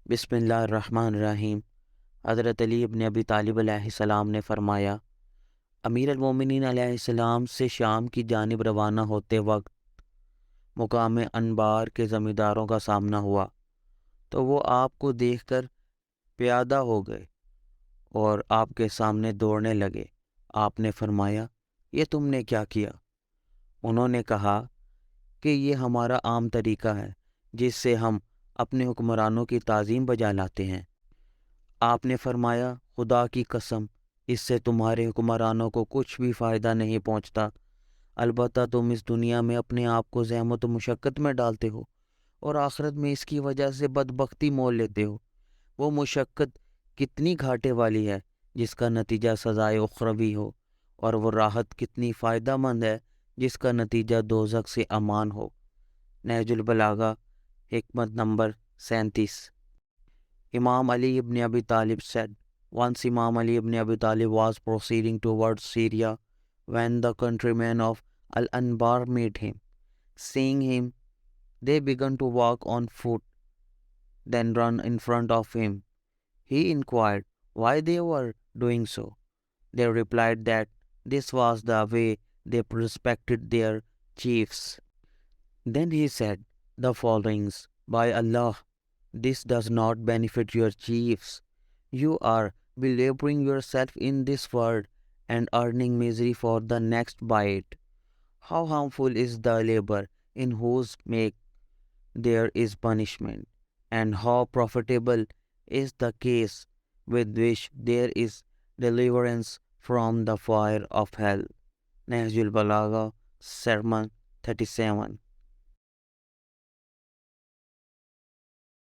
بسم اللہ الرحمن الرحیم۔ حضرت علی ابن ابی طالب علیہ السلام نے فرمایا، امیرالمومنین علیہ السلام سے شام کی جانب روانہ ہوتے وقت مقام انبار کے زمینداروں کا سامنا ہوا تو وہ آپ کو دیکھ کر پیادہ ہو گئے اور آپ کے سامنے دوڑنے لگے۔ آپ نے فرمایا، یہ تم نے کیا کیا؟ انہوں نے کہا کہ یہ ہمارا عام طریقہ ہے جس سے ہم اپنے حکمرانوں کی تعظیم بجا لاتے ہیں۔ آپ نے فرمایا، خدا کی قسم، اس سے تمہارے حکمرانوں کو کچھ بھی فائدہ نہیں پہنچتا، البتہ تم اس دنیا میں اپنے آپ کو زحمت و مشقت میں ڈالتے ہو اور آخرت میں اس کی وجہ سے بدبختی مول لیتے ہو۔ وہ مشقت کتنی گھاٹے والی ہے جس کا نتیجہ سزائے اخروی ہو، اور وہ راحت کتنی فائدہ مند ہے جس کا نتیجہ دوزخ سے امان ہو۔ نہجل البلاغہ، حکمت number 37۔ Imam Ali ibn Abi Talib said, once Imam Ali ibn Abi Talib was proceeding towards Syria when the countrymen of al-Anbar met him. Seeing him, they began to walk on foot, then run in front of him. He inquired why they were doing so. They replied that this was the way they respected their chiefs. Then he said the followings, by Allah, this does not benefit your chiefs. You are belaboring yourself in this world and earning misery for the next by it. How harmful is the labor in whose make there is punishment, and how profitable is the case with which there is deliverance from the fire of hell. Nahjul balagha, sermon 37۔